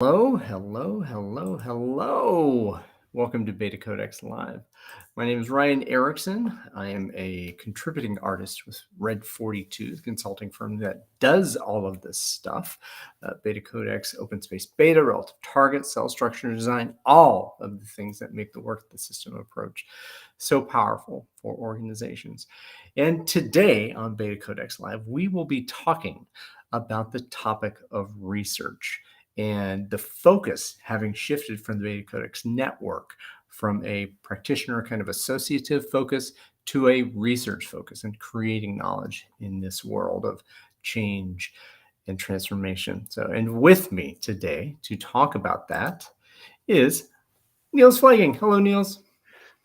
Hello, hello, hello, hello. Welcome to BetaCodex Live. My name is Rijon Erickson. I am a contributing artist with Red 42, the consulting firm that does all of this stuff. BetaCodex, open space beta, relative target, cell structure design, all of the things that make the work of the system approach so powerful for organizations. And today on BetaCodex Live, we will be talking about the topic of research and the focus having shifted from the BetaCodex Network from a practitioner kind of associative focus to a research focus and creating knowledge in this world of change and transformation. And with me today to talk about that is Niels Pflaeging. Hello, Niels.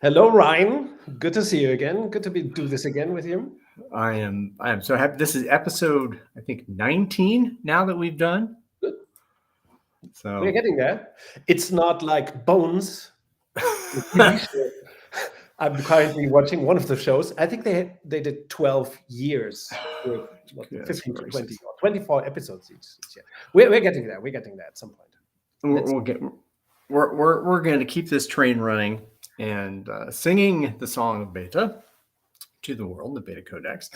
Hello, Ryan. Good to see you again. Good to do this again with you. I am so happy. This is episode, I think, 19 now that we've done. Good. So we're getting there. It's not like Bones. I'm currently watching one of the shows. I think they did 12 years with 15 to 20 or 24 episodes each year. We're getting there. We're getting there at some point. We're going to keep this train running and singing the song of Beta to the world, the BetaCodex.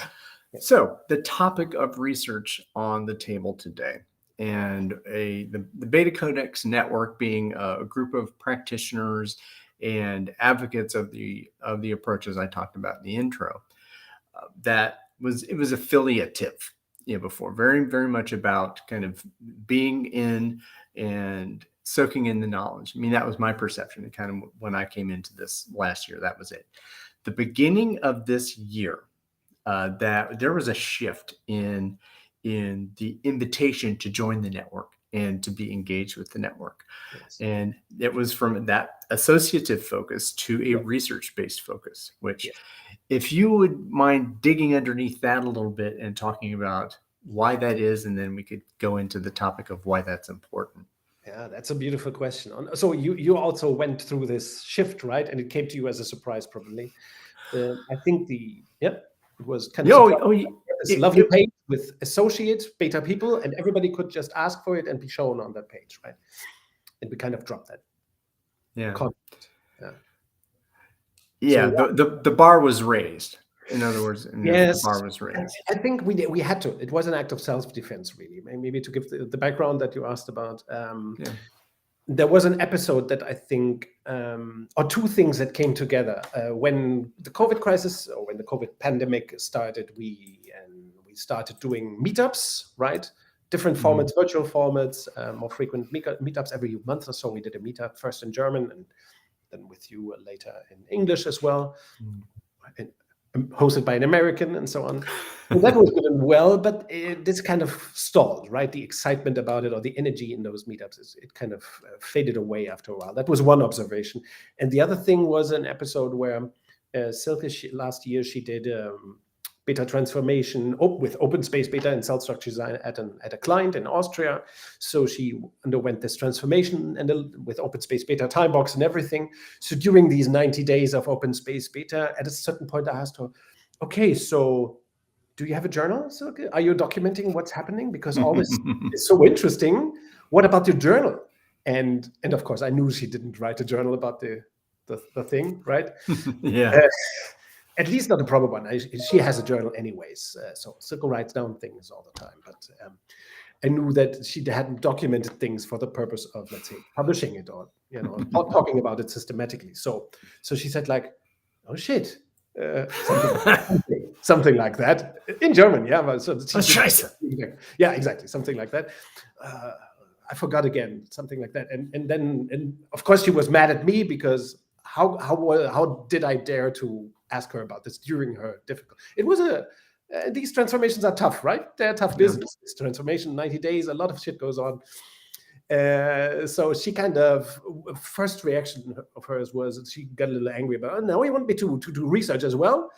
So the topic of research on the table today, and the BetaCodex Network being a group of practitioners and advocates of the approaches I talked about in the intro. It was affiliative, before, very, very much about kind of being in and soaking in the knowledge. I mean, that was my perception. And kind of when I came into this last year, that was it. The beginning of this year, that there was a shift in the invitation to join the network and to be engaged with the network. Yes. And it was from that associative focus to a research-based focus, which if you would mind digging underneath that a little bit and talking about why that is, and then we could go into the topic of why that's important. Yeah, that's a beautiful question. So you also went through this shift, right? And it came to you as a surprise, probably. I think it was kind of this lovely page with associate beta people, and everybody could just ask for it and be shown on that page, right? And we kind of dropped that. Yeah. So, the bar was raised. In other words, yes, the bar was raised. I think we had to. It was an act of self-defense, really. Maybe to give the background that you asked about. There was an episode that I think, or two things that came together when the COVID crisis or when the COVID pandemic started. We started doing meetups, right? Different formats, virtual formats, more frequent meetups every month or so. We did a meetup first in German and then with you later in English as well. And hosted by an American and so on. And that was going well, but this kind of stalled, right? The excitement about it or the energy in those meetups, it kind of faded away after a while. That was one observation. And the other thing was an episode where Silke, last year, she did beta transformation with open space beta and cell structure design at a client in Austria. So she underwent this transformation and with open space beta time box and everything. So during these 90 days of open space beta, at a certain point, I asked her, okay, so do you have a journal, Silke? Are you documenting what's happening? Because all this is so interesting. What about your journal? And of course, I knew she didn't write a journal about the thing, right? Yeah. At least not a proper one. She has a journal anyways. So Silke writes down things all the time. But I knew that she hadn't documented things for the purpose of, let's say, publishing it or, talking about it systematically. So she said like, oh, shit. Something like that. In German, yeah. So Scheiße. Yeah, exactly. Something like that. I forgot again. Something like that. And then of course, she was mad at me because how did I dare to ask her about this during her difficult? It was these transformations are tough, right? They're tough business. This transformation, 90 days, a lot of shit goes on. So she kind of, first reaction of hers was she got a little angry about, now you want me to do research as well?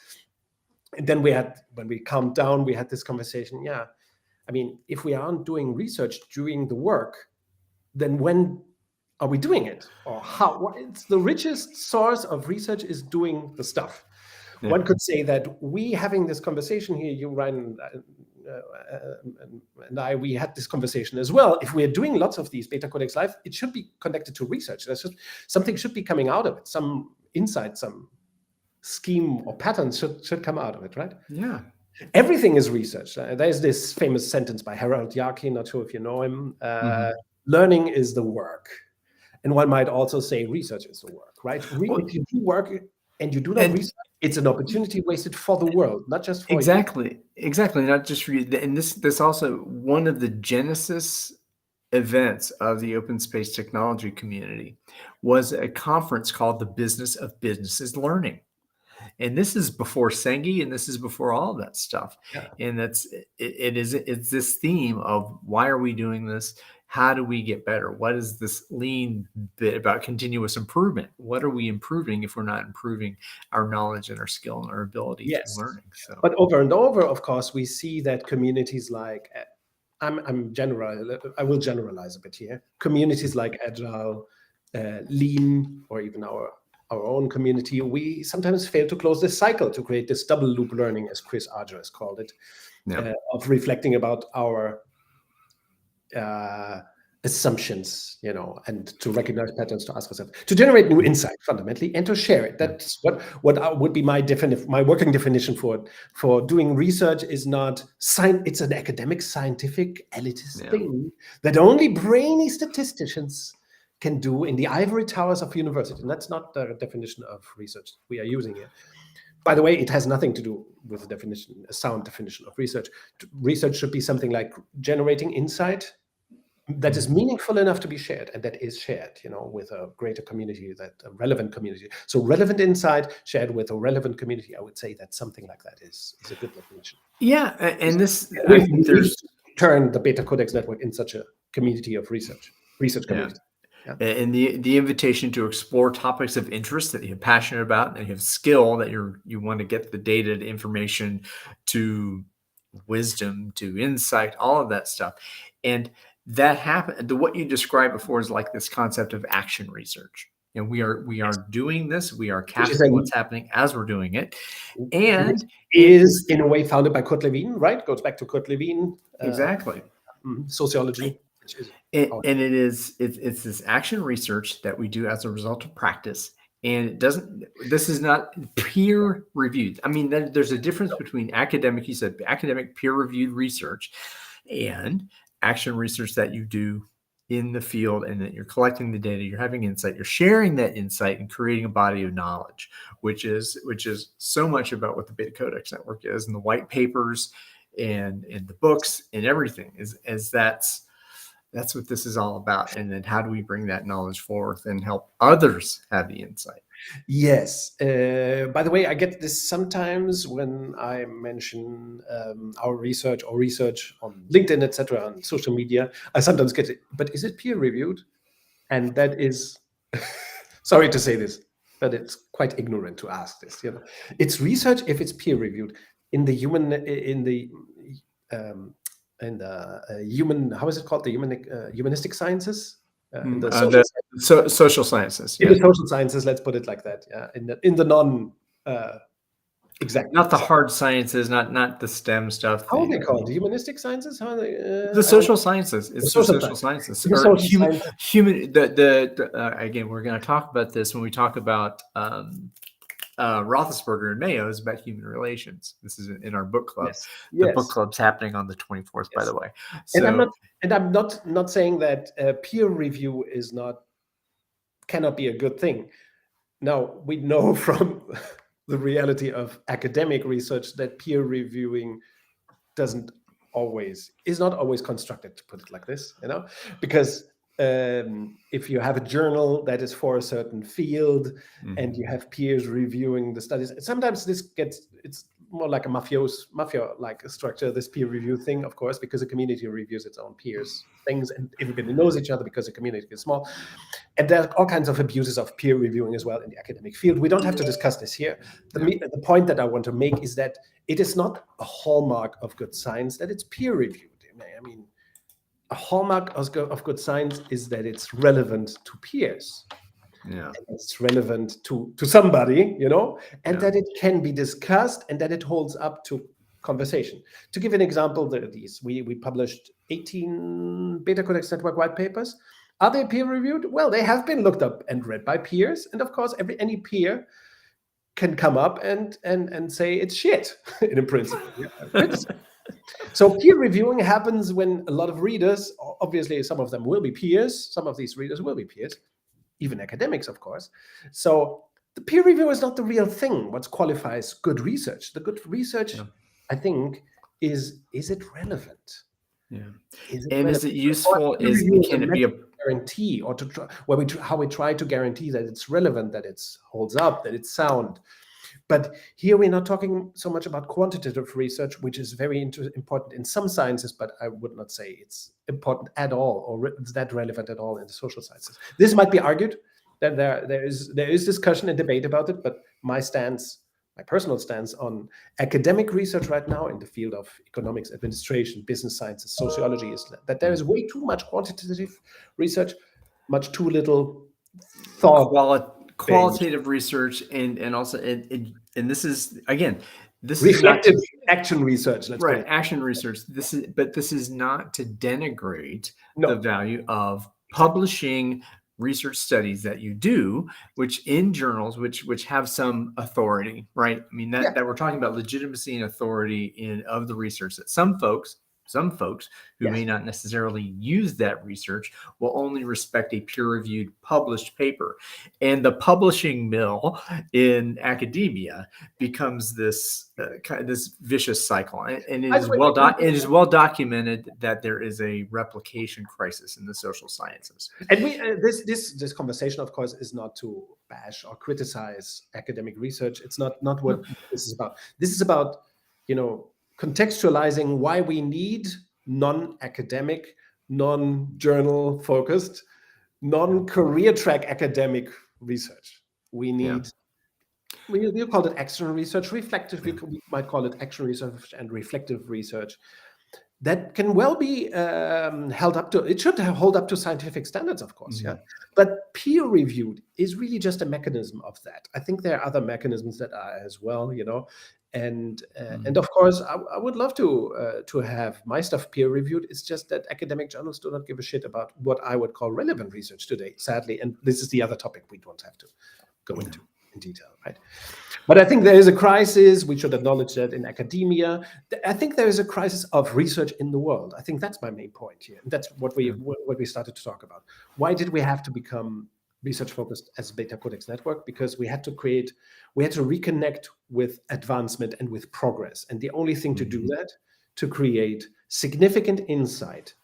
And then when we calmed down, we had this conversation. Yeah, I mean, if we aren't doing research during the work, then when are we doing it? Or how? It's the richest source of research is doing the stuff. One could say that we having this conversation here, you, Ryan, and I, we had this conversation as well. If we're doing lots of these BetaCodex Live, it should be connected to research. Something should be coming out of it. Some insight, some scheme or patterns should come out of it, right? Yeah. Everything is research. There's this famous sentence by Harold Yarki, not sure if you know him. Learning is the work. And one might also say research is the work, right? If you do work and you do not research, it's an opportunity wasted for the world, not just for you. Exactly, not just for you. And this also, one of the genesis events of the open space technology community was a conference called the Business of Businesses Learning. And this is before Sengi, and this is before all of that stuff. Yeah. And it's this theme of why are we doing this? How do we get better? What is this lean bit about continuous improvement? What are we improving if we're not improving our knowledge and our skill and our ability to learning? So, but over and over, of course, we see that communities like I will generalize a bit here. Communities like Agile, Lean, or even our own community, we sometimes fail to close this cycle, to create this double loop learning, as Chris Arger has called it, of reflecting about our assumptions, and to recognize patterns, to ask ourselves, to generate new insight fundamentally, and to share it. That's what would be my working definition for doing research. Is not science. It's an academic, scientific, elitist thing that only brainy statisticians can do in the ivory towers of university. And that's not the definition of research we are using here. By the way, it has nothing to do with a sound definition of research. Research should be something like generating insight that is meaningful enough to be shared, and that is shared, with a greater community, a relevant community. So relevant insight shared with a relevant community, I would say that something like that is a good definition. Yeah, and there's turned the BetaCodex Network in such a community of research community. Yeah. And the invitation to explore topics of interest that you're passionate about, and you have skill that you want to get the data, to information, to wisdom, to insight, all of that stuff. And that happened. What you described before is like this concept of action research. And we are doing this. We are capturing what's happening as we're doing it. And is in a way founded by Kurt Lewin, right? Goes back to Kurt Lewin. Exactly. Sociology. And it's this action research that we do as a result of practice. And this is not peer reviewed. I mean, there's a difference between academic peer reviewed research and action research that you do in the field, and that you're collecting the data, you're having insight, you're sharing that insight and creating a body of knowledge, which is so much about what the BetaCodex Network is, and the white papers and the books and everything is that's what this is all about. And then how do we bring that knowledge forth and help others have the insight? Yes. By the way, I get this sometimes when I mention our research or research on LinkedIn, etc., on social media. I sometimes get it, but is it peer reviewed? And that is, sorry to say this, but it's quite ignorant to ask this. It's research if it's peer reviewed. In the human, how is it called? The humanistic sciences. Social sciences. In the social sciences, let's put it like that. Yeah, in the non exact, not the hard sciences, not the STEM stuff. How are they called? The humanistic sciences? How are they? The social sciences. It's the social sciences. Human. Again, we're going to talk about this when we talk about Roethlisberger and Mayo is about human relations. This is in our book club. Yes. The book club's happening on the 24th, by the way. So, and I'm not saying that peer review cannot be a good thing. Now, we know from the reality of academic research that peer reviewing is not always constructed, to put it like this, because if you have a journal that is for a certain field and you have peers reviewing the studies, sometimes it's more like a mafia-like structure, this peer review thing, of course, because the community reviews its own peers' things, and everybody knows each other because the community is small. And there are all kinds of abuses of peer reviewing as well in the academic field. We don't have to discuss this here. The point that I want to make is that it is not a hallmark of good science that it's peer reviewed. I mean, a hallmark of good science is that it's relevant to peers. Yeah. and it's relevant to somebody, and that it can be discussed and that it holds up to conversation. To give an example, we published 18 BetaCodex Network white papers. Are they peer-reviewed? Well, they have been looked up and read by peers, and of course, any peer can come up and say it's shit in principle. So peer reviewing happens when a lot of readers, obviously some of them will be peers, some of these readers will be peers, even academics, of course. So the peer review is not the real thing. What qualifies good research? The good research, I think, is it relevant? Yeah. Is it And relevant? is it useful? Can it be a guarantee, or how we try to guarantee that it's relevant, that it holds up, that it's sound? But here we're not talking so much about quantitative research, which is very important in some sciences, but I would not say it's important at all, or it's that relevant at all in the social sciences. This might be argued that there is discussion and debate about it, but my personal stance on academic research right now in the field of economics, administration, business sciences, sociology is that there is way too much quantitative research, much too little thought. Qualitative research, and also and this is reflective action research. Let's right, action research. This is not to denigrate the value of publishing research studies that you do, which in journals, which have some authority, right? I mean that we're talking about legitimacy and authority of the research that some folks who may not necessarily use that research will only respect a peer-reviewed published paper. And the publishing mill in academia becomes this this vicious cycle. And it is well documented that there is a replication crisis in the social sciences. And this conversation, of course, is not to bash or criticize academic research. It's not what this is about. This is about, contextualizing why we need non-academic, non-journal focused, non-career track academic research. We need, we call it action research, reflective, we might call it action research and reflective research. That can well be held up to, it should hold up to scientific standards, of course, But peer-reviewed is really just a mechanism of that. I think there are other mechanisms that are as well, and of course, I would love to have my stuff peer-reviewed. It's just that academic journals do not give a shit about what I would call relevant research today, sadly. And this is the other topic we don't have to go into in detail, right? But I think there is a crisis. We should acknowledge that in academia. I think there is a crisis of research in the world. I think that's my main point here. That's what we started to talk about. Why did we have to become research focused as BetaCodex Network? Because we had to reconnect with advancement and with progress. And the only thing to do that, to create significant insight,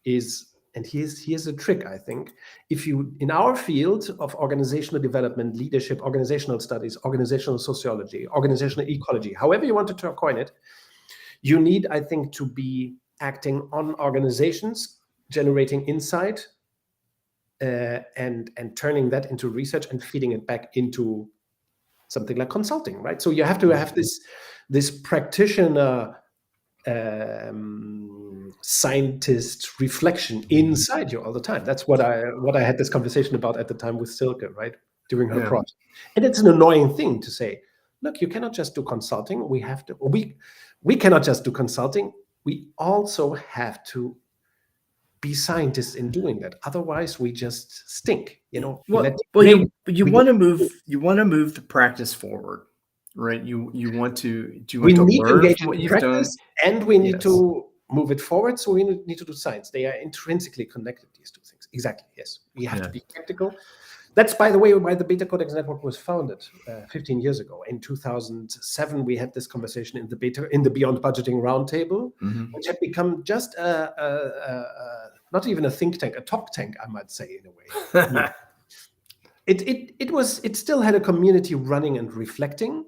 is, and here's a trick, I think. If you, in our field of organizational development, leadership, organizational studies, organizational sociology, organizational ecology, however you want to coin it, you need, I think, to be acting on organizations, generating insight, and turning that into research and feeding it back into something like consulting, right? So you have to have this practitioner scientist reflection inside you all the time. That's what I had this conversation about at the time with Silke, right, during her project. And it's an annoying thing to say, look, you cannot just do consulting. We cannot just do consulting. We also have to be scientists in doing that. Otherwise, we just stink. You want to move the practice forward, right? You want to learn from what you've done, and we need to move it forward. So we need to do science. They are intrinsically connected, these two things. Exactly. Yes, we have to be practical. That's, by the way, why the BetaCodex Network was founded 15 years ago. In 2007, we had this conversation in the Beyond Budgeting Roundtable, which had become just not even a think tank, a talk tank, I might say, in a way. It still had a community running and reflecting,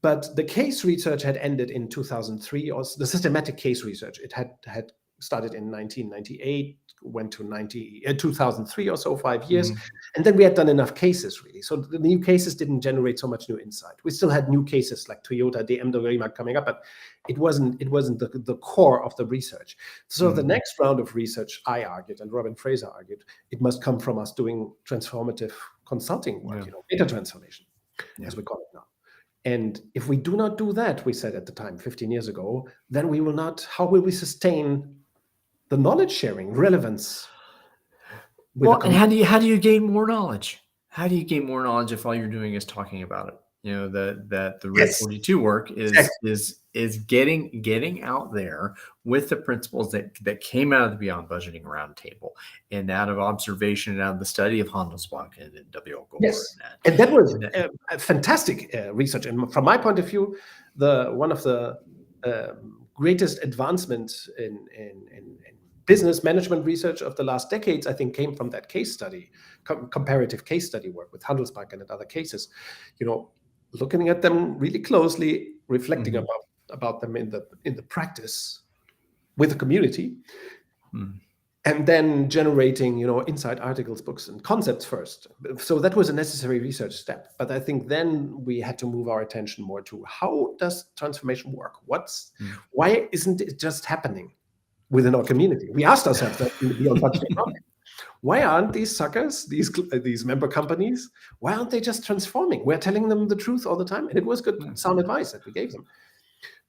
but the case research had ended in 2003, or the systematic case research. It had started in 1998, went to 2003 or so, 5 years. And then we had done enough cases, really. So the new cases didn't generate so much new insight. We still had new cases like Toyota, BMW coming up, but it wasn't the core of the research. So the next round of research, I argued, and Robin Fraser argued, it must come from us doing transformative consulting work, data transformation, as we call it now. And if we do not do that, we said at the time, 15 years ago, then we will not, how will we sustain the knowledge sharing relevance? Well, and how do you gain more knowledge? How do you gain more knowledge if all you're doing is talking about it? That the Red 42 work is getting out there with the principles that came out of the Beyond Budgeting Roundtable and out of observation and out of the study of Handelsbanken and W.O. Gore. Yes, and that was a fantastic research. And from my point of view, one of the greatest advancements in business management research of the last decades, I think, came from that case study, comparative case study work with Handelsbanken and other cases. Looking at them really closely, reflecting about them in the practice with the community, and then generating inside articles, books, and concepts first. So that was a necessary research step. But I think then we had to move our attention more to how does transformation work? Why isn't it just happening within our community? We asked ourselves that in the Beyond Budgeting Roundtable. Why aren't these suckers, these member companies, why aren't they just transforming? We're telling them the truth all the time, and it was good, sound advice that we gave them.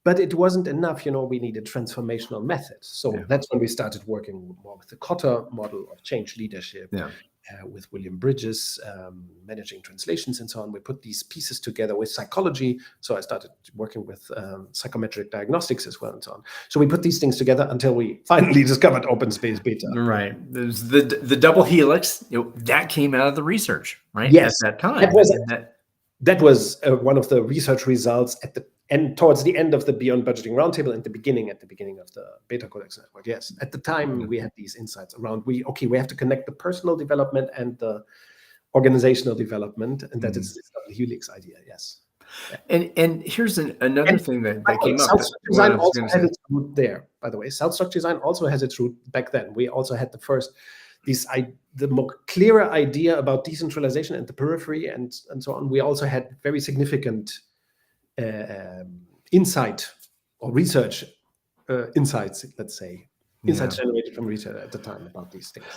But it wasn't enough, we needed transformational methods. So that's when we started working more with the Kotter model of change leadership, with William Bridges, managing translations and so on. We put these pieces together with psychology. So I started working with psychometric diagnostics as well and so on. So we put these things together until we finally discovered open space beta. Right. There's the double helix, that came out of the research, right? Yes. At that time. That was one of the research results towards the end of the Beyond Budgeting Roundtable and at the beginning of the BetaCodex Network. Yes, at the time we had these insights around we have to connect the personal development and the organizational development, and that is this double helix idea. Yes, and here's another thing that came up. Self-structure design also has its root there. By the way, self-structure design also has its root back then. We also had the more clearer idea about decentralization and the periphery and so on. We also had very significant insight or research insights, let's say, insights generated from research at the time about these things.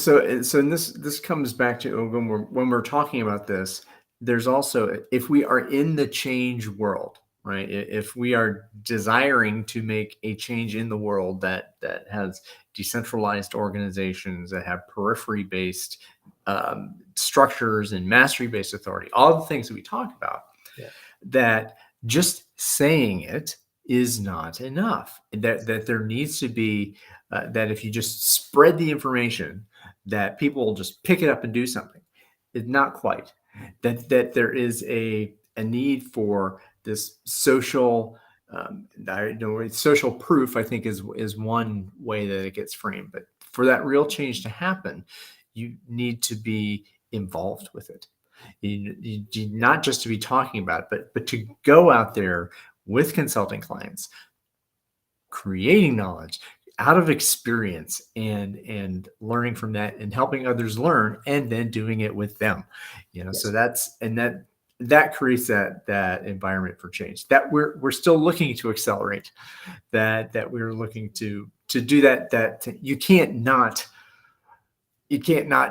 So this comes back to when we're talking about this, there's also, if we are in the change world, right? If we are desiring to make a change in the world that has decentralized organizations, that have periphery-based structures and mastery-based authority, all the things that we talk about, that just saying it is not enough. That there needs to be, that if you just spread the information, that people will just pick it up and do something. It's not quite. That there is a need for this social, social proof, I think is one way that it gets framed. But for that real change to happen, you need to be involved with it. You not just to be talking about it, but to go out there with consulting clients, creating knowledge out of experience and learning from that and helping others learn and then doing it with them. So that creates that environment for change that we're still looking to accelerate, that we're looking to do that you can't not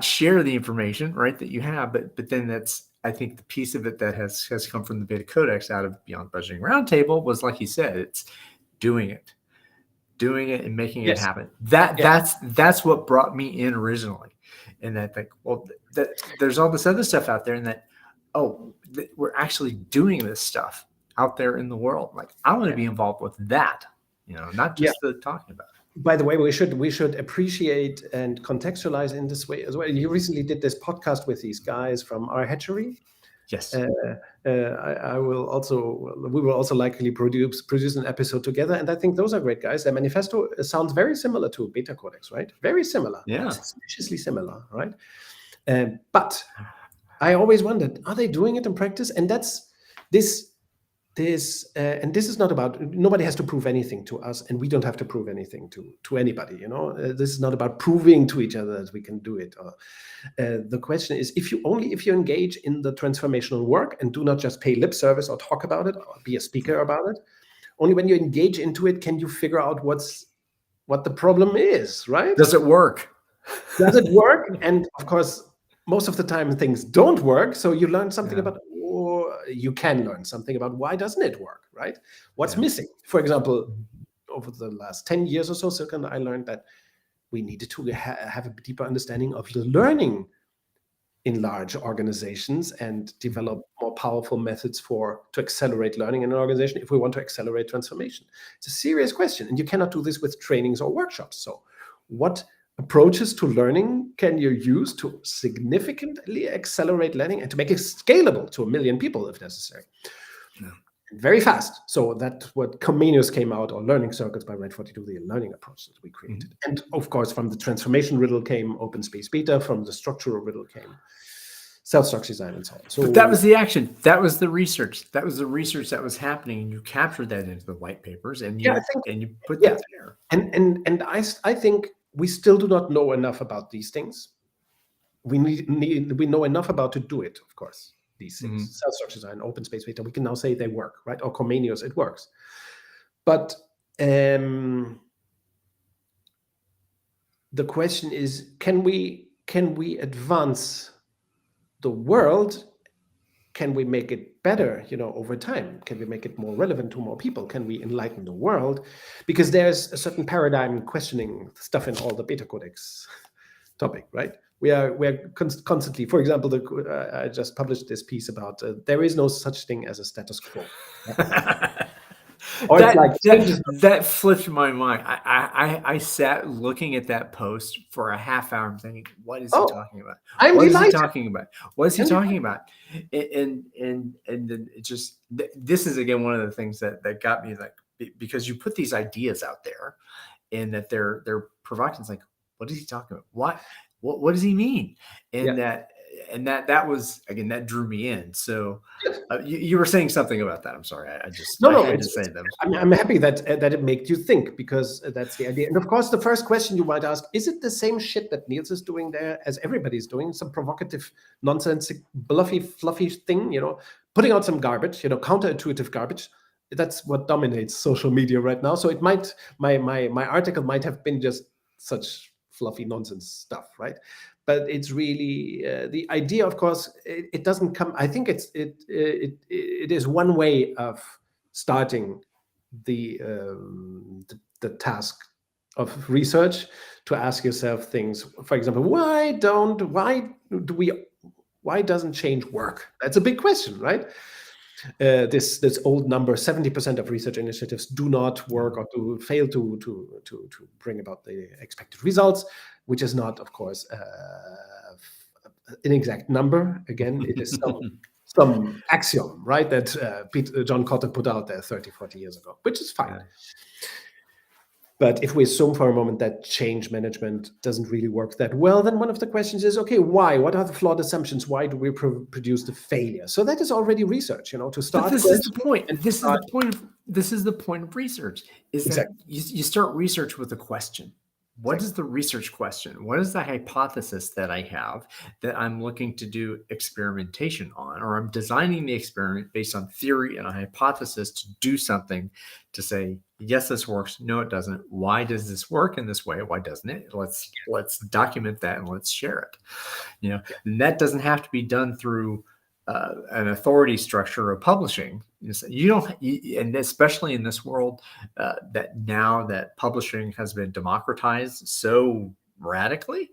share the information, right, that you have, but then that's, I think, the piece of it that has come from the BetaCodex out of Beyond Budgeting Roundtable was, like you said, it's doing it and making it happen. That's what brought me in originally. And that there's all this other stuff out there, and that we're actually doing this stuff out there in the world. Like, I want to be involved with that, not just the talking about it. By the way, we should appreciate and contextualize in this way as well. You recently did this podcast with these guys from our hatchery. Yes. We will also likely produce an episode together, and I think those are great guys. Their manifesto sounds very similar to BetaCodex, right? Very similar. Yeah. Suspiciously similar, right? But I always wondered, are they doing it in practice? And that's this and this is not about, nobody has to prove anything to us, and we don't have to prove anything to anybody. This is not about proving to each other that we can do it. The question is, if you engage in the transformational work and do not just pay lip service or talk about it or be a speaker about it, only when you engage into it can you figure out what the problem is, right? Does it work? Does it work? And of course, most of the time things don't work. So you learn something about, or you can learn something about why doesn't it work, right? What's missing? For example, over the last 10 years or so, Silke, I learned that we needed to have a deeper understanding of the learning in large organizations and develop more powerful methods to accelerate learning in an organization if we want to accelerate transformation. It's a serious question, and you cannot do this with trainings or workshops. So what approaches to learning can you use to significantly accelerate learning and to make it scalable to 1 million people if necessary? Very fast. So that's what Comenius came out, or learning circuits by Red 42, the learning approach that we created. And of course, from the transformation riddle came open space beta, from the structural riddle came self-structure design and so on. So but that was the action. That was the research. That was the research that was happening, and you captured that into the white papers, and you put that there. And I think we still do not know enough about these things. We know enough about to do it, of course. These things, self-structure design, open space beta, we can now say they work, right? Or Comenius, it works. But the question is, can we advance the world? Can we make it better, over time? Can we make it more relevant to more people? Can we enlighten the world? Because there's a certain paradigm questioning stuff in all the BetaCodex topic, right? We are constantly, for example, I just published this piece about there is no such thing as a status quo. Or that flipped my mind. I sat looking at that post for a half hour and thinking, what is he talking about? What is he talking about? What is he talking about? And then it just, this is again one of the things that got me, like, because you put these ideas out there and that they're provocative. It's like, what is he talking about? What does he mean? And that was, again, that drew me in. So you were saying something about that. I'm sorry. I had to say that. I'm happy that it made you think, because that's the idea. And of course, the first question you might ask, is it the same shit that Niels is doing there as everybody's doing? Some provocative, nonsense, fluffy thing, putting out some garbage, counterintuitive garbage. That's what dominates social media right now. So it might, my article might have been just such fluffy nonsense stuff, right? But it's really the idea. Of course, it doesn't come. I think it is one way of starting the task of research, to ask yourself things. For example, why doesn't change work? That's a big question, right? This old number, 70% of research initiatives do not work or fail to bring about the expected results, which is not, of course, an exact number. Again, it is some axiom, right, that John Cotter put out there 30, 40 years ago, which is fine. But if we assume for a moment that change management doesn't really work that well, then one of the questions is, okay, why? What are the flawed assumptions? Why do we produce the failure? So that is already research, to start. But this is the point. And this is the point of research, is that you start research with a question. What is the research question? What is the hypothesis that I have that I'm looking to do experimentation on, or I'm designing the experiment based on theory and a hypothesis to do something to say, yes, this works. No, it doesn't. Why does this work in this way? Why doesn't it? Let's document that and let's share it. And that doesn't have to be done through an authority structure of publishing. And especially in this world, that now that publishing has been democratized so radically,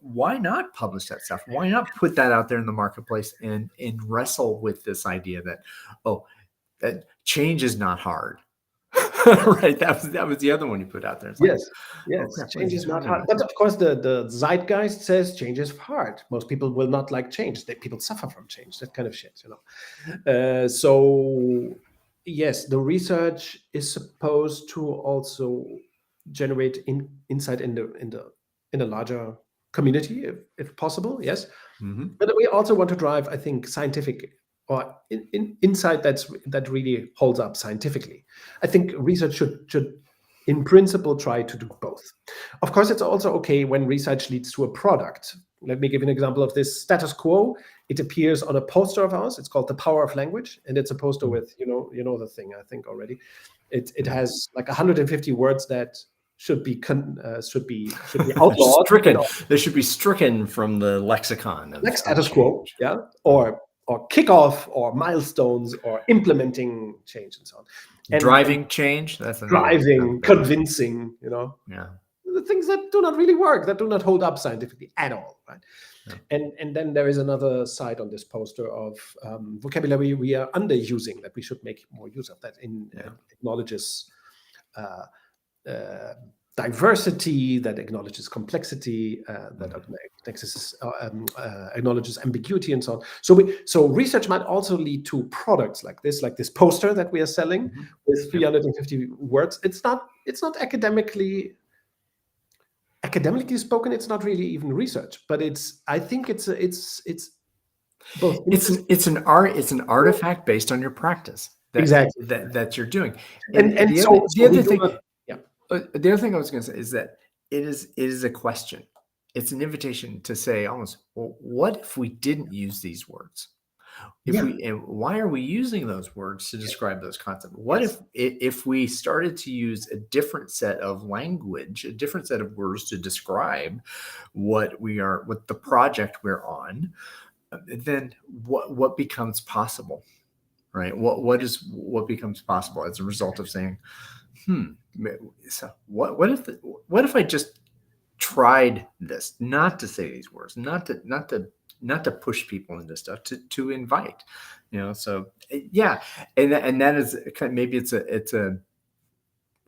why not publish that stuff? Why not put that out there in the marketplace and wrestle with this idea that change is not hard? Right, that was the other one you put out there. It's yes, change is not hard. But of course, the zeitgeist says change is hard. Most people will not like change. People suffer from change. That kind of shit, So yes, the research is supposed to also generate insight in a larger community, if possible. Yes, but we also want to drive, I think, scientific or insight that really holds up scientifically. I think research should in principle try to do both. Of course, it's also okay when research leads to a product. Let me give an example of this. Status Quo. It appears on a poster of ours. It's called The Power of Language, and it's a poster with you know the thing, I think already. It has like 150 words that should be outlawed. Stricken. They should be stricken from the lexicon. Like status quo, yeah, or kickoff, or milestones, or implementing change, and so on. And driving change. That's driving, convincing. Yeah. The things that do not really work, that do not hold up scientifically at all, right? Yeah. And then there is another side on this poster of vocabulary we are underusing, that we should make more use of, that acknowledges diversity, that acknowledges complexity, that acknowledges ambiguity, and so on. So research might also lead to products like this poster that we are selling with 350 words. It's not academically spoken. It's not really even research, but I think it's both. It's an artifact based on your practice. Exactly. That you're doing. And the other thing I was going to say is that it is a question. It's an invitation to say almost, well, what if we didn't use these words? And why are we using those words to describe those concepts? What if we started to use a different set of language, a different set of words to describe what the project we're on, then what becomes possible, right? What becomes possible as a result of saying, so what if I just tried this, not to say these words, not to push people into stuff, to invite, so yeah. And that is maybe it's a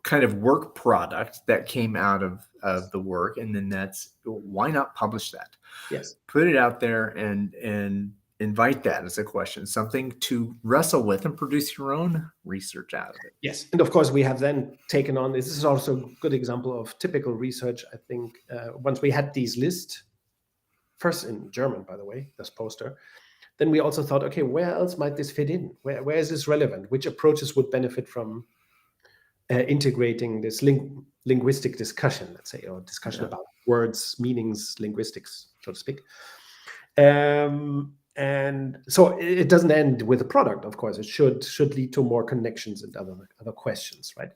kind of work product that came out of the work. And then that's, why not publish that? Yes. Put it out there and invite that as a question, something to wrestle with, and produce your own research out of it. Yes. And of course, we have then taken on, this is also a good example of typical research, I think. Once we had these lists, first in German, by the way, this poster, then we also thought, okay, where else might this fit in? Where is this relevant? Which approaches would benefit from integrating this linguistic discussion, let's say, or discussion about words, meanings, linguistics, so to speak. And so it doesn't end with a product, of course. It should lead to more connections and other questions, right?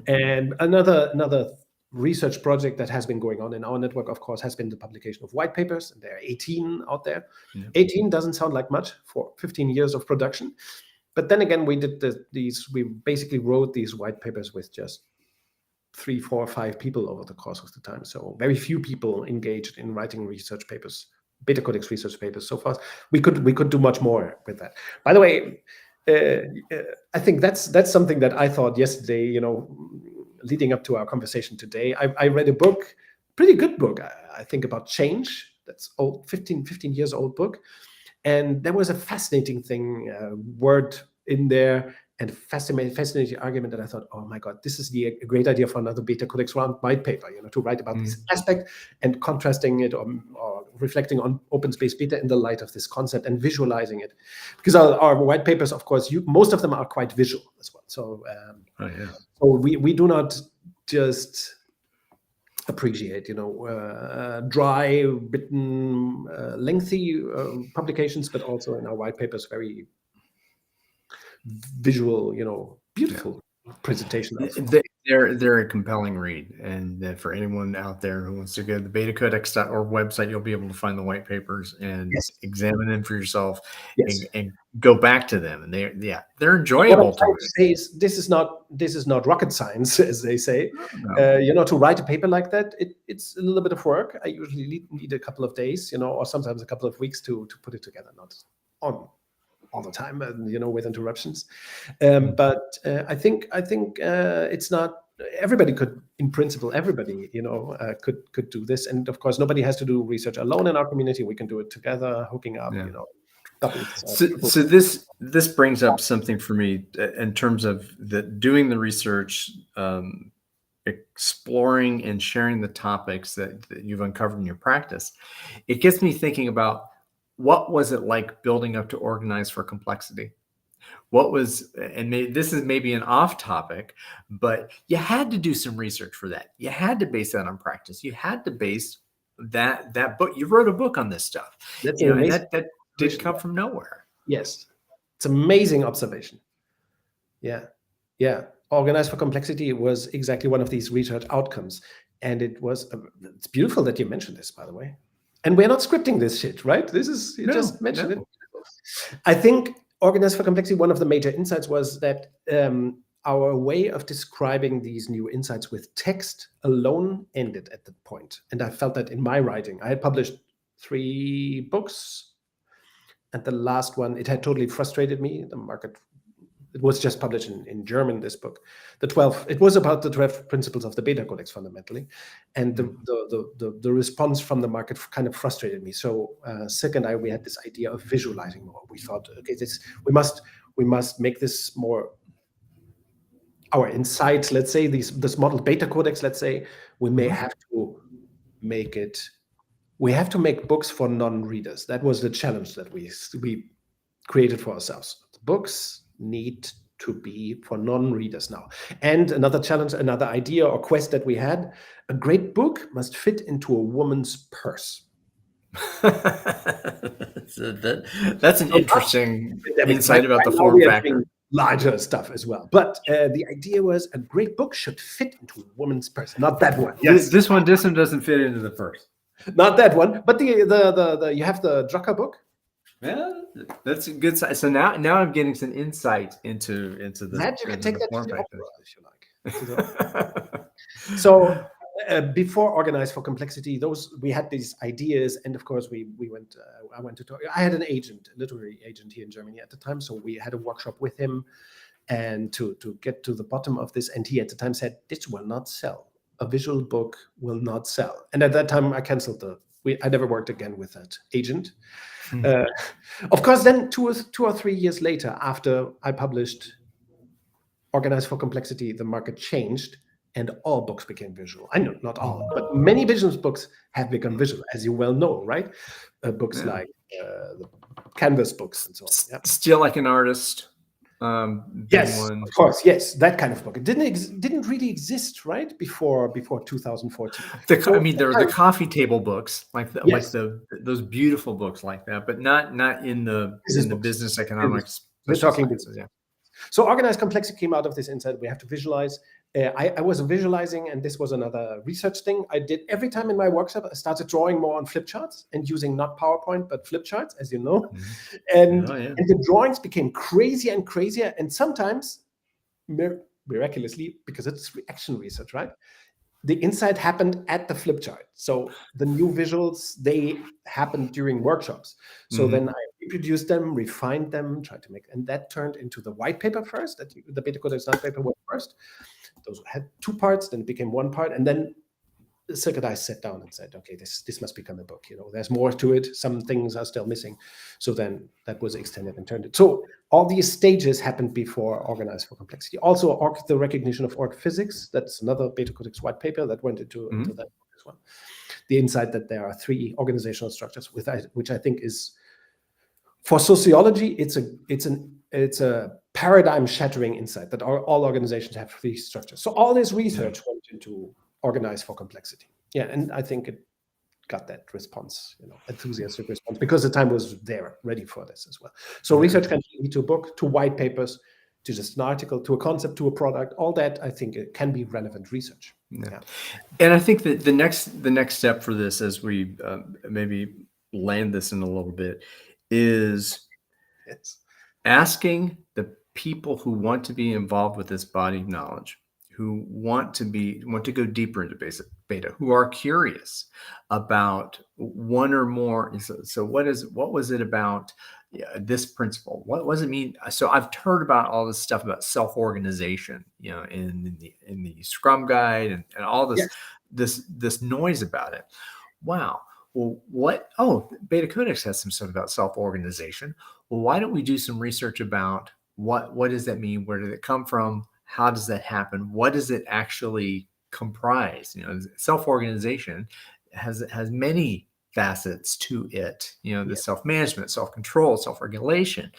And another research project that has been going on in our network, of course, has been the publication of white papers, and there are 18 out there. 18 doesn't sound like much for 15 years of production, but then again, we did we basically wrote these white papers with just 3, 4, 5 people over the course of the time. So very few people engaged in writing research papers, BetaCodex research papers so far. We could do much more with that. By the way, I think that's something that I thought yesterday, leading up to our conversation today. I read a book, pretty good book, I think, about change. That's old, 15 years old book. And there was a fascinating word in there, and fascinating argument that I thought, oh my God, this is a great idea for another BetaCodex round white paper, to write about this aspect and contrasting it or reflecting on open space beta in the light of this concept and visualizing it. Because our white papers, of course, most of them are quite visual as well. So, so we do not just appreciate, dry, written, lengthy publications, but also in our white papers, very visual, beautiful presentation. They're a compelling read, and for anyone out there who wants to go to the betacodex.org website, you'll be able to find the white papers and examine them for yourself and go back to them. And they're enjoyable to read. This is not rocket science, as they say. No. To write a paper like that, it's a little bit of work. I usually need a couple of days, or sometimes a couple of weeks to put it together, not on all the time, with interruptions. But I think it's not everybody could, in principle, could do this. And of course, nobody has to do research alone in our community. We can do it together, hooking up, So this brings up something for me in terms of doing the research, exploring and sharing the topics that you've uncovered in your practice. It gets me thinking about what was it like building up to Organize for Complexity? What was, and this is maybe an off topic, but you had to do some research for that. You had to base that on practice. You had to base that book. You wrote a book on this stuff, That's you an know, and amazing that didn't come from nowhere. Yes, it's amazing observation. Yeah, yeah. Organize for Complexity was exactly one of these research outcomes, and it's beautiful that you mentioned this, by the way. And we're not scripting this shit, right? This is you just mentioned it. I think Organize for Complexity, one of the major insights was that our way of describing these new insights with text alone ended at that point. And I felt that in my writing. I had published 3 books, and the last one, it had totally frustrated me. The market, it was just published in German, this book. It was about the 12 principles of the BetaCodex fundamentally. And the response from the market kind of frustrated me. So Silke and I, we had this idea of visualizing more. We thought, okay, we must make this more our insights, let's say, this model BetaCodex, let's say, we may have to make it, we have to make books for non-readers. That was the challenge that we created for ourselves. The books need to be for non-readers now. And another challenge, another idea or quest that we had, a great book must fit into a woman's purse. That's an interesting insight about the form factor. Larger stuff as well, but the idea was a great book should fit into a woman's purse, not that one. Yes, this one doesn't fit into the purse. Not that one, but the you have the Drucker book. Yeah, that's a good side. So now I'm getting some insight into the that you can take that to the opera if you like. So before Organize for Complexity, we had these ideas, and of course we went. I went to talk. I had an agent, a literary agent here in Germany at the time, so we had a workshop with him, and to get to the bottom of this. And he at the time said, "This will not sell. A visual book will not sell." And at that time, I canceled I never worked again with that agent. Of course, then 2 or 3 years later, after I published Organize for Complexity, the market changed and all books became visual. I know not all, but many business books have become visual, as you well know, right? Books like the Canvas books and so on. Yeah. Still Like an Artist. Yes, of course. Yes, that kind of book. It didn't really exist, right, before 2014. The coffee table books, those beautiful books like that, but not in the business economics. We're talking business. Yeah. So Organized Complexity came out of this insight. We have to visualize. I was visualizing, and this was another research thing I did every time in my workshop. I started drawing more on flip charts and using not PowerPoint, but flip charts, as you know. And the drawings became crazier and crazier. And sometimes, miraculously, because it's reaction research, right? The insight happened at the flip chart. So the new visuals, they happened during workshops. So then I reproduced them, refined them, tried to make, and that turned into the white paper first. The BetaCodex white paper was first. Those had 2 parts, then it became 1 part, and then Silke and I sat down and said, okay, this must become a book. There's more to it. Some things are still missing. So then that was extended and turned it. So all these stages happened before Organize for Complexity. Also, the recognition of org physics. That's another BetaCodex white paper that went into that book as well. The insight that there are 3 organizational structures, which I think is, for sociology, it's a paradigm-shattering insight that all organizations have 3 structures. So all this research went into Organize for Complexity. Yeah, and I think it got that response, enthusiastic response, because the time was there, ready for this as well. So research can lead to a book, to white papers, to just an article, to a concept, to a product. All that, I think, it can be relevant research. Yeah. And I think that the next step for this, as we maybe land this in a little bit, is asking the people who want to be involved with this body of knowledge, who want to go deeper into beta, who are curious about one or more. So what was it about this principle? What does it mean? So I've heard about all this stuff about self-organization, in the Scrum Guide and all this noise about it. Wow. Well, BetaCodex has some stuff about self-organization. Well, why don't we do some research about what does that mean? Where did it come from? How does that happen? What does it actually comprise? Self-organization has many facets to it, the Yes. self-management, self-control, self-regulation.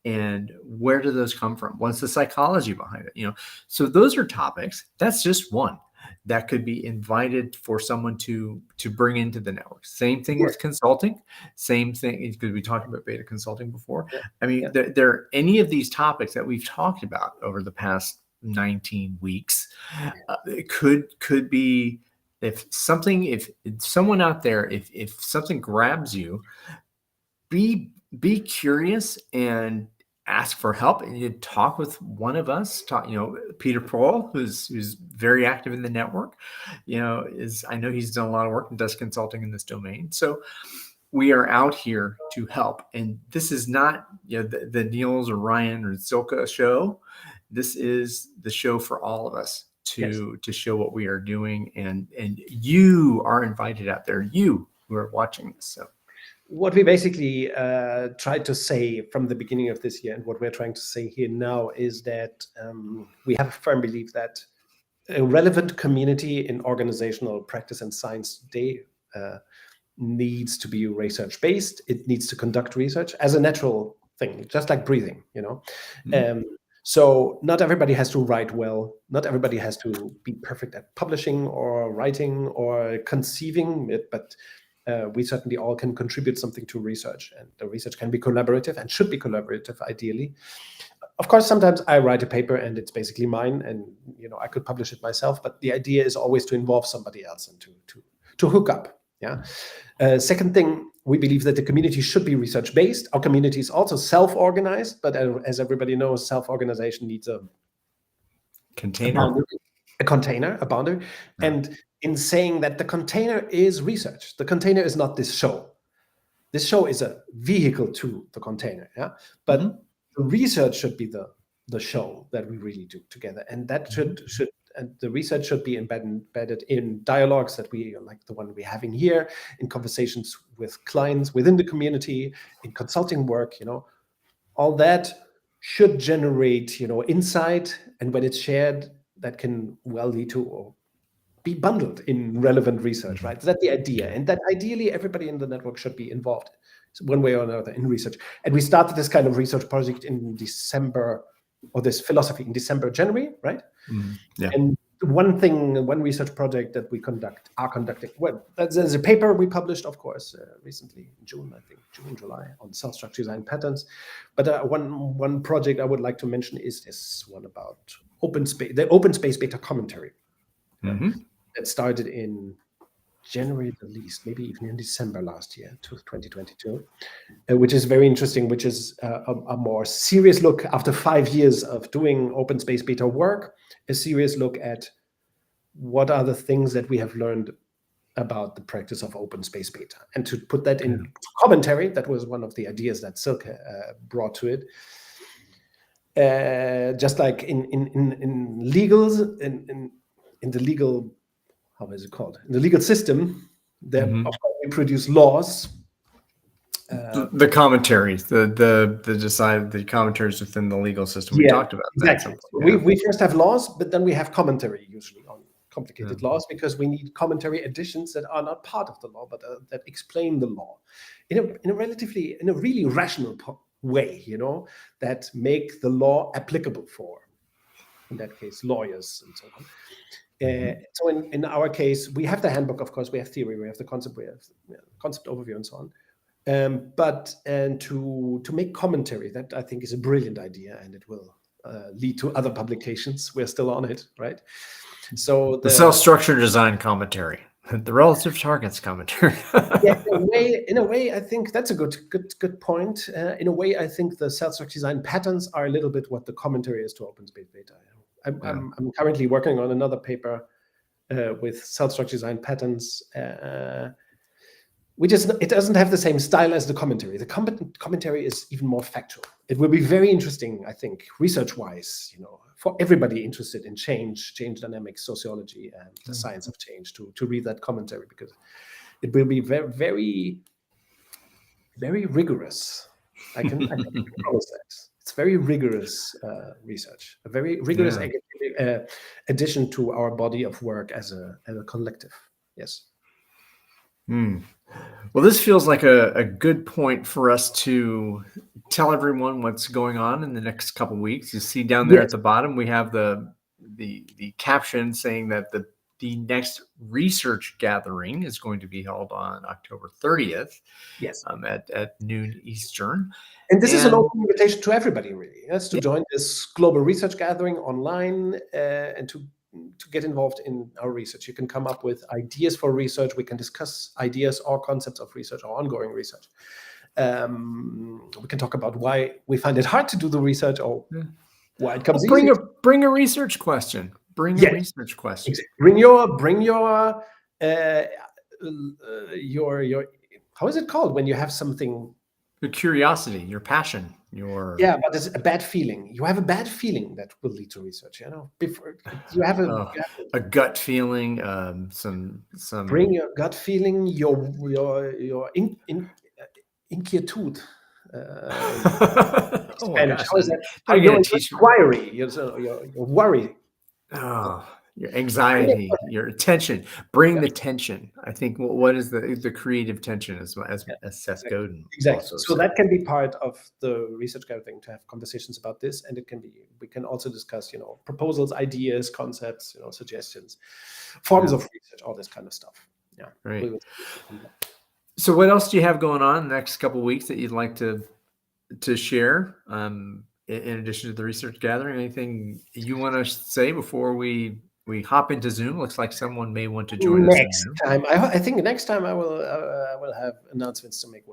And where do those come from? What's the psychology behind it? So those are topics. That's just one that could be invited for someone to bring into the network. Same thing with consulting. Same thing, because we talked about beta consulting before. Yeah. I mean, there are any of these topics that we've talked about over the past 19 weeks. It could be, if someone out there, if something grabs you, be curious and ask for help, and you talk with one of us. Peter Paul, who's very active in the network, I know he's done a lot of work and does consulting in this domain. So we are out here to help. And this is not the Niels or Rijon or Silke show. This is the show for all of us to show what we are doing, and you are invited out there, you who are watching this. So what we basically tried to say from the beginning of this year, and what we're trying to say here now, is that we have a firm belief that a relevant community in organizational practice and science today needs to be research-based. It needs to conduct research as a natural thing, just like breathing, So not everybody has to write well. Not everybody has to be perfect at publishing or writing or conceiving it, but we certainly all can contribute something to research, and the research can be collaborative and should be collaborative, ideally. Of course, sometimes I write a paper and it's basically mine, and I could publish it myself, but the idea is always to involve somebody else and to hook up. Second thing, we believe that the community should be research-based. Our community is also self-organized, but as everybody knows, self-organization needs a container, a boundary. Yeah. And in saying that, the container is research. The container is not this show. This show is a vehicle to the container. But the research should be the show that we really do together, and that should and the research should be embedded in dialogues that we, like the one we're having here, in conversations with clients within the community, in consulting work. All that should generate insight, and when it's shared, that can well lead to or be bundled in relevant research, right? So that's the idea, and that ideally everybody in the network should be involved one way or another in research. And we started this kind of research project in December, or this philosophy in December, January, right? And one research project that we are conducting, well, there's a paper we published, of course, recently in June, July, on cell structure design patterns. But one project I would like to mention is this one about the open space beta commentary. That started in January at least, maybe even in December last year, 2022, which is very interesting, which is a more serious look, after 5 years of doing open space beta work, a serious look at what are the things that we have learned about the practice of open space beta. And to put that in commentary, that was one of the ideas that Silke brought to it. Just like in legals, in the legal, how is it called? In the legal system, of course, we produce laws. The commentaries, the commentaries within the legal system. We talked about exactly. That. We first have laws, but then we have commentary usually on complicated laws, because we need commentary additions that are not part of the law, but that explain the law in a really rational way, that make the law applicable for, in that case, lawyers and so on. So in our case, we have the handbook, of course, we have theory, we have the concept, we have concept overview and so on. But to make commentary, that I think is a brilliant idea, and it will lead to other publications. We're still on it, right? So the cell structure design commentary, the relative targets commentary. in a way, I think that's a good point. In a way, I think the cell structure design patterns are a little bit what the commentary is to open space beta. I'm currently working on another paper with cell structure design patterns. It doesn't have the same style as the commentary. The commentary is even more factual. It will be very interesting, I think, research-wise, for everybody interested in change dynamics, sociology, and the science of change, to read that commentary, because it will be very, very, very rigorous. I can promise that. It's very rigorous research, a very rigorous addition to our body of work as a collective. Yes. Well, this feels like a good point for us to tell everyone what's going on in the next couple weeks. You see down there at Yes. the bottom, we have the caption saying that the next research gathering is going to be held on October 30th Yes. At noon Eastern. And this is an And open invitation to everybody, really. Yes, to join this global research gathering online and to get involved in our research. You can come up with ideas for research. We can discuss ideas or concepts of research or ongoing research. We can talk about why we find it hard to do the research or why it comes easy. Bring a research question. Bring a research question. Exactly. Bring your how is it called when you have something? Your curiosity, your passion, but it's a bad feeling. You have a bad feeling that will lead to research. You know, before you have a gut feeling, some. Bring your gut feeling, your inquietude. Oh my gosh! How is that? Your inquiry, your worry. Oh, your anxiety, your attention. Bring the tension. I think what is the creative tension, as Seth Godin also So said. that can be part of the research gathering, to have conversations about this, and we can also discuss, proposals, ideas, concepts, suggestions, forms of research, all this kind of stuff. Yeah. Right. So what else do you have going on the next couple of weeks that you'd like to share? In addition to the research gathering, anything you want to say before we hop into Zoom? Looks like someone may want to join us next time. I think next time I will have announcements to make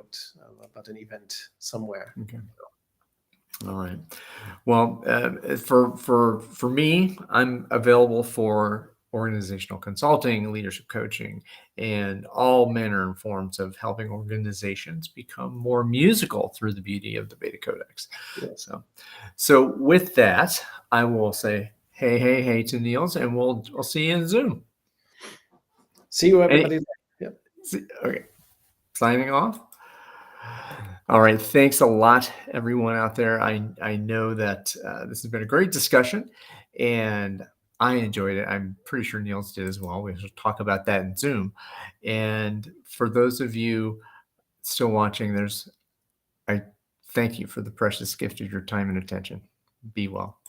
about an event somewhere. Okay. All right. Well, for me, I'm available for organizational consulting, leadership coaching, and all manner and forms of helping organizations become more musical through the beauty of the BetaCodex. Yeah. So with that, I will say hey to Niels, and we'll see you in Zoom. See you, everybody. Okay. Signing off. All right. Thanks a lot, everyone out there. I know that this has been a great discussion, and I enjoyed it. I'm pretty sure Niels did as well. We should talk about that in Zoom. And for those of you still watching, I thank you for the precious gift of your time and attention. Be well.